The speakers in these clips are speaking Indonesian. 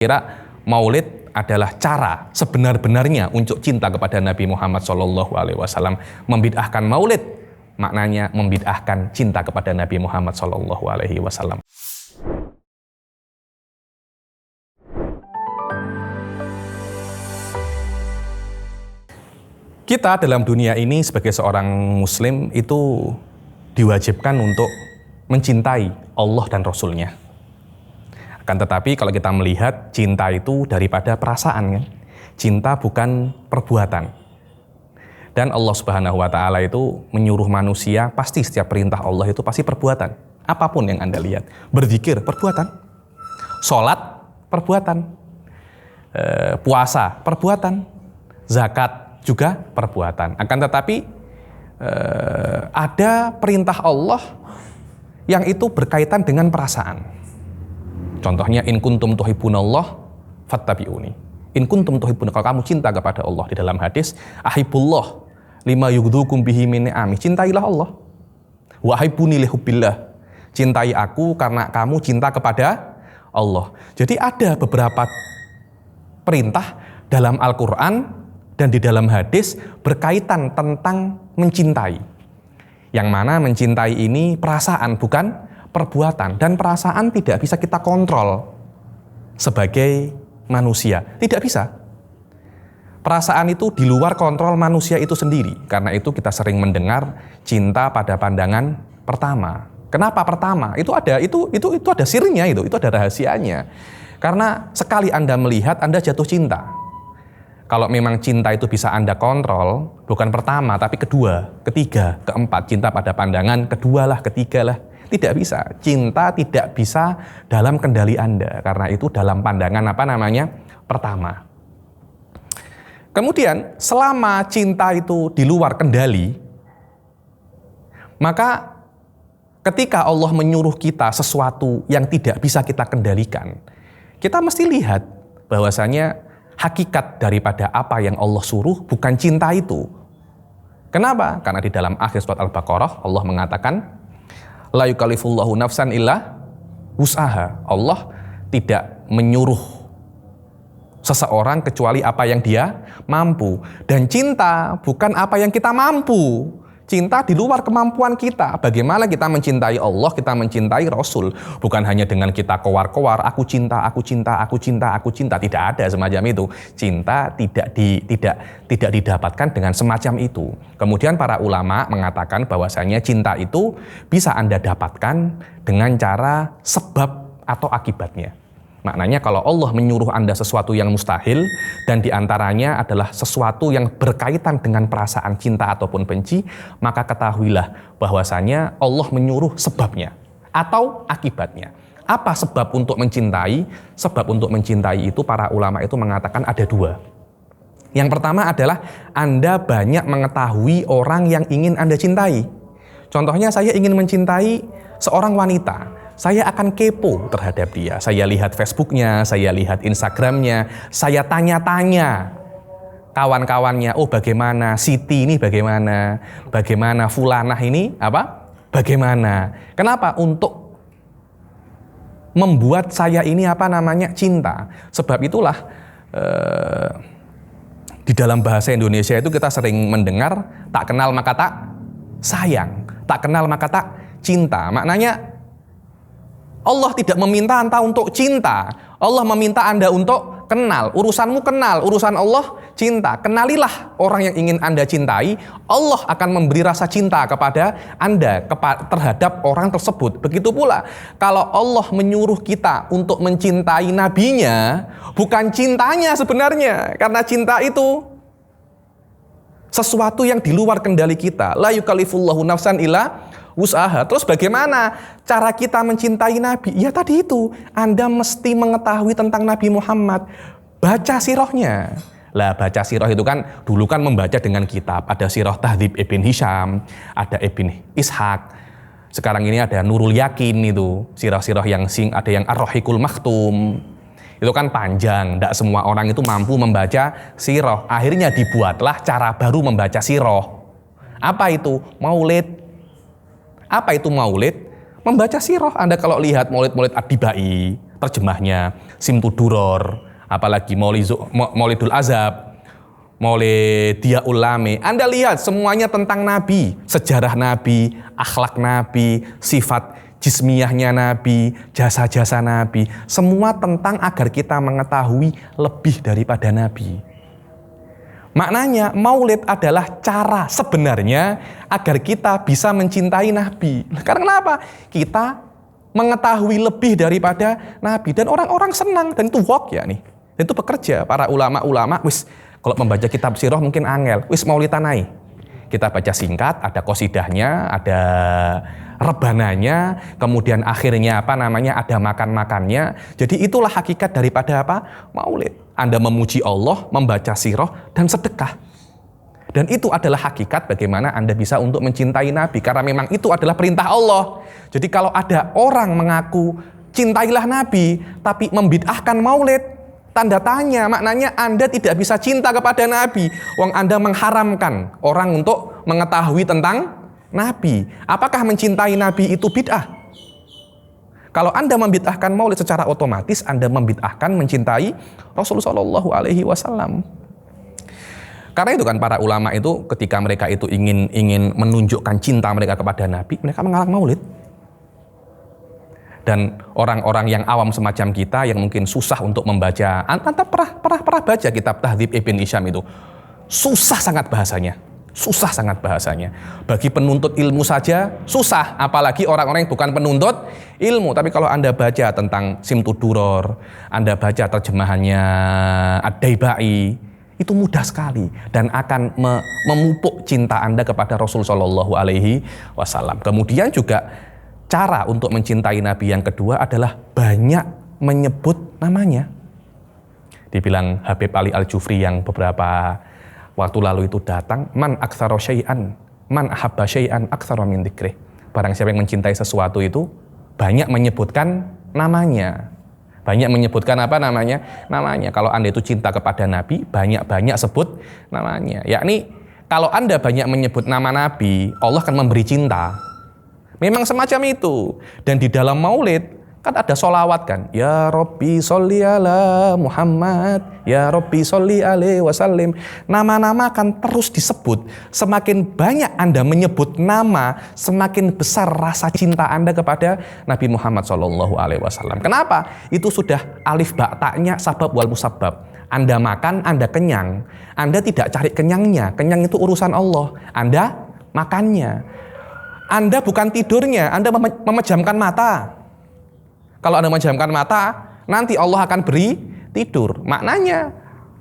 Kira maulid adalah cara sebenar-benarnya untuk cinta kepada Nabi Muhammad SAW. Membid'ahkan maulid maknanya membid'ahkan cinta kepada Nabi Muhammad SAW. Kita dalam dunia ini sebagai seorang muslim itu diwajibkan untuk mencintai Allah dan Rasul-Nya. Akan tetapi kalau kita melihat cinta itu daripada perasaan, kan? Cinta bukan perbuatan. Dan Allah Subhanahu wa Ta'ala itu menyuruh manusia, pasti setiap perintah Allah itu pasti perbuatan. Apapun yang Anda lihat, berzikir perbuatan, sholat perbuatan, puasa perbuatan, zakat juga perbuatan. Akan tetapi ada perintah Allah yang itu berkaitan dengan perasaan. Contohnya, in kuntum tuhibbunallah fattabi'uni. In kuntum tuhibbun, kalau kamu cinta kepada Allah, di dalam hadis, ahibullah lima yughdhukum bihi min ni'ami. Cintailah Allah. Wa hibbuni li hubbillah. Cintai aku karena kamu cinta kepada Allah. Jadi ada beberapa perintah dalam Al-Quran dan di dalam hadis berkaitan tentang mencintai. Yang mana mencintai ini perasaan, bukan perbuatan, dan perasaan tidak bisa kita kontrol sebagai manusia, tidak bisa. Perasaan itu di luar kontrol manusia itu sendiri. Karena itu kita sering mendengar cinta pada pandangan pertama. Kenapa pertama? Itu ada sirnya, itu ada rahasianya. Karena sekali Anda melihat, Anda jatuh cinta. Kalau memang cinta itu bisa Anda kontrol, bukan pertama tapi kedua, ketiga, keempat, cinta pada pandangan kedua lah, ketiga lah. Tidak bisa. Cinta tidak bisa dalam kendali Anda. Karena itu dalam pandangan pertama. Kemudian selama cinta itu di luar kendali, maka ketika Allah menyuruh kita sesuatu yang tidak bisa kita kendalikan, kita mesti lihat bahwasanya hakikat daripada apa yang Allah suruh bukan cinta itu. Kenapa? Karena di dalam akhir surat Al-Baqarah Allah mengatakan, la yukallifullahu nafsan illa wus'aha. Allah tidak menyuruh seseorang kecuali apa yang dia mampu. Dan cinta bukan apa yang kita mampu. Cinta di luar kemampuan kita. Bagaimana kita mencintai Allah, kita mencintai Rasul. Bukan hanya dengan kita kowar-kowar, aku cinta, aku cinta, aku cinta, aku cinta. Tidak ada semacam itu. Cinta tidak didapatkan dengan semacam itu. Kemudian para ulama mengatakan bahwasanya cinta itu bisa Anda dapatkan dengan cara sebab atau akibatnya. Maknanya kalau Allah menyuruh Anda sesuatu yang mustahil dan diantaranya adalah sesuatu yang berkaitan dengan perasaan cinta ataupun benci, maka ketahuilah bahwasanya Allah menyuruh sebabnya atau akibatnya. Apa sebab untuk mencintai? Sebab untuk mencintai itu para ulama itu mengatakan ada dua. Yang pertama adalah Anda banyak mengetahui orang yang ingin Anda cintai. Contohnya, saya ingin mencintai seorang wanita. Saya akan kepo terhadap dia. Saya lihat Facebooknya, saya lihat Instagramnya, saya tanya-tanya kawan-kawannya, oh bagaimana Siti ini, bagaimana Fulanah ini, bagaimana. Kenapa? Untuk membuat saya ini cinta. Sebab itulah di dalam bahasa Indonesia itu kita sering mendengar tak kenal maka tak sayang, tak kenal maka tak cinta. Maknanya Allah tidak meminta Anda untuk cinta. Allah meminta Anda untuk kenal. Urusanmu kenal, urusan Allah cinta. Kenalilah orang yang ingin Anda cintai. Allah akan memberi rasa cinta kepada Anda, terhadap orang tersebut. Begitu pula kalau Allah menyuruh kita untuk mencintai nabinya, bukan cintanya sebenarnya. Karena cinta itu sesuatu yang di luar kendali kita. La yukallifullahu nafsan illa wus'aha. Terus bagaimana cara kita mencintai Nabi? Ya tadi itu, Anda mesti mengetahui tentang Nabi Muhammad. Baca sirahnya. Lah baca sirah itu kan, dulu kan membaca dengan kitab. Ada sirah Tahdzib Ibn Hisham, ada Ibn Ishaq. Sekarang ini ada Nurul Yakin itu, sirah-sirah yang ada yang Ar-Rahiqul Makhtum. Itu kan panjang, tidak semua orang itu mampu membaca sirah. Akhirnya dibuatlah cara baru membaca sirah. Apa itu? Maulid. Apa itu maulid? Membaca sirah. Anda kalau lihat maulid-maulid Ad-Dibai, terjemahnya Simtuduror, apalagi Maulidul Azab, Maulidiyah Ulame. Anda lihat semuanya tentang Nabi, sejarah Nabi, akhlak Nabi, sifat jismiyahnya Nabi, jasa-jasa Nabi. Semua tentang agar kita mengetahui lebih daripada Nabi. Maknanya maulid adalah cara sebenarnya agar kita bisa mencintai Nabi. Karena kenapa? Kita mengetahui lebih daripada Nabi. Dan orang-orang senang. Dan itu work ya nih. Dan itu bekerja. Para ulama-ulama, kalau membaca kitab sirah mungkin angel. Maulidanai. Kita baca singkat, ada qasidahnya, ada rebananya, kemudian akhirnya ada makan-makannya. Jadi itulah hakikat daripada maulid. Anda memuji Allah, membaca sirah, dan sedekah. Dan itu adalah hakikat bagaimana Anda bisa untuk mencintai Nabi. Karena memang itu adalah perintah Allah. Jadi kalau ada orang mengaku cintailah Nabi, tapi membid'ahkan maulid, tanda tanya, maknanya Anda tidak bisa cinta kepada Nabi. Wong Anda mengharamkan orang untuk mengetahui tentang Nabi. Apakah mencintai Nabi itu bid'ah? Kalau Anda membid'ahkan maulid, secara otomatis Anda membid'ahkan mencintai Rasulullah SAW. Karena itu kan para ulama itu ketika mereka itu ingin menunjukkan cinta mereka kepada Nabi, mereka mengarang maulid. Dan orang-orang yang awam semacam kita yang mungkin susah untuk membaca, Anda pernah baca kitab Tahdzib Ibn Hisham itu, susah sangat bahasanya. Susah sangat bahasanya. Bagi penuntut ilmu saja susah, apalagi orang-orang yang bukan penuntut ilmu. Tapi kalau Anda baca tentang Simtuduror, Anda baca terjemahannya Ad-Daibai, itu mudah sekali dan akan memupuk cinta Anda kepada Rasul Shallallahu Alaihi Wasallam. Kemudian juga cara untuk mencintai Nabi yang kedua adalah banyak menyebut namanya. Dibilang Habib Ali Al-Jufri yang beberapa waktu lalu itu datang, man aktsara syai'an, man ahabba syai'an aktsara min dzikrih. Barang siapa yang mencintai sesuatu itu banyak menyebutkan namanya. Banyak menyebutkan namanya. Kalau Anda itu cinta kepada Nabi, banyak-banyak sebut namanya. Yakni kalau Anda banyak menyebut nama Nabi, Allah akan memberi cinta. Memang semacam itu. Dan di dalam maulid kan ada sholawat kan, ya Rabbi sholli ala Muhammad, ya Rabbi sholli alaihi wasallim. Nama-nama akan terus disebut. Semakin banyak Anda menyebut nama, semakin besar rasa cinta Anda kepada Nabi Muhammad Shallallahu Alaihi Wasallam. Kenapa? Itu sudah alif ba ta'nya sabab wal musabbab. Anda makan, Anda kenyang. Anda tidak cari kenyangnya. Kenyang itu urusan Allah. Anda makannya. Anda bukan tidurnya, Anda memejamkan mata. Kalau Anda memejamkan mata, nanti Allah akan beri tidur. Maknanya,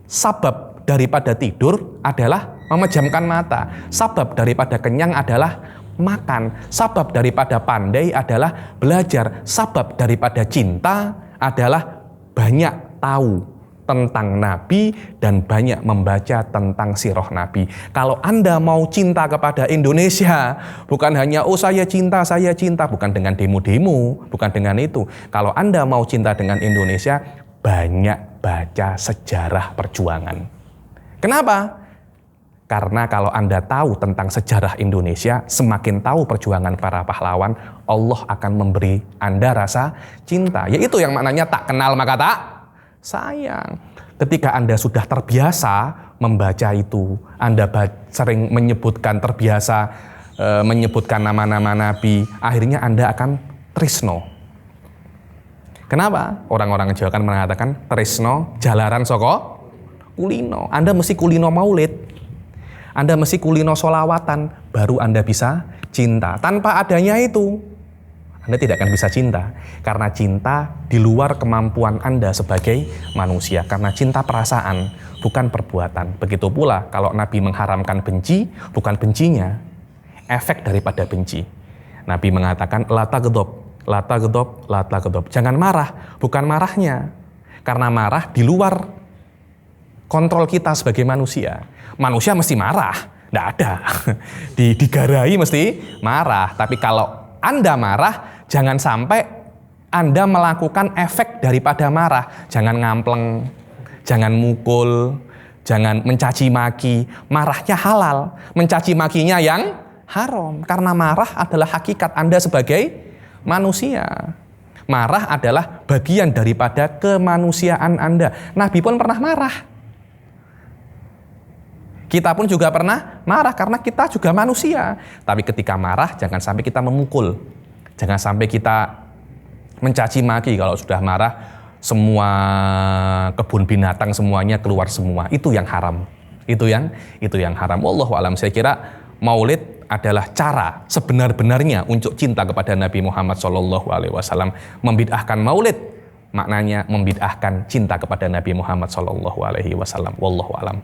sabab daripada tidur adalah memejamkan mata. Sabab daripada kenyang adalah makan. Sabab daripada pandai adalah belajar. Sabab daripada cinta adalah banyak tahu tentang Nabi dan banyak membaca tentang sirah Nabi. Kalau Anda mau cinta kepada Indonesia, bukan hanya saya cinta, bukan dengan demo-demo, bukan dengan itu. Kalau Anda mau cinta dengan Indonesia, banyak baca sejarah perjuangan. Kenapa? Karena kalau Anda tahu tentang sejarah Indonesia, semakin tahu perjuangan para pahlawan, Allah akan memberi Anda rasa cinta. Yaitu yang maknanya tak kenal maka tak sayang. Ketika Anda sudah terbiasa membaca itu, Anda sering terbiasa menyebutkan nama-nama Nabi, akhirnya Anda akan tresno. Kenapa? Orang-orang Jawa kan mengatakan tresno jalaran soko kulino. Anda mesti kulino maulid. Anda mesti kulino solawatan, baru Anda bisa cinta. Tanpa adanya itu, Anda tidak akan bisa cinta. Karena cinta di luar kemampuan Anda sebagai manusia. Karena cinta perasaan, bukan perbuatan. Begitu pula kalau Nabi mengharamkan benci, bukan bencinya, efek daripada benci. Nabi mengatakan, la tagdob. Jangan marah, bukan marahnya. Karena marah di luar kontrol kita sebagai manusia. Manusia mesti marah, tidak ada. Digarai mesti marah. Tapi kalau Anda marah, jangan sampai Anda melakukan efek daripada marah. Jangan ngampleng, jangan mukul, jangan mencaci maki. Marahnya halal, mencaci makinya yang haram. Karena marah adalah hakikat Anda sebagai manusia. Marah adalah bagian daripada kemanusiaan Anda. Nabi pun pernah marah. Kita pun juga pernah marah karena kita juga manusia. Tapi ketika marah jangan sampai kita memukul. Jangan sampai kita mencaci maki. Kalau sudah marah semua kebun binatang semuanya keluar semua. Itu yang haram. Itu yang haram. Wallahu a'lam. Saya kira Maulid adalah cara sebenar-benarnya untuk cinta kepada Nabi Muhammad SAW. Membid'ahkan Maulid maknanya membid'ahkan cinta kepada Nabi Muhammad SAW. Wallahu a'lam.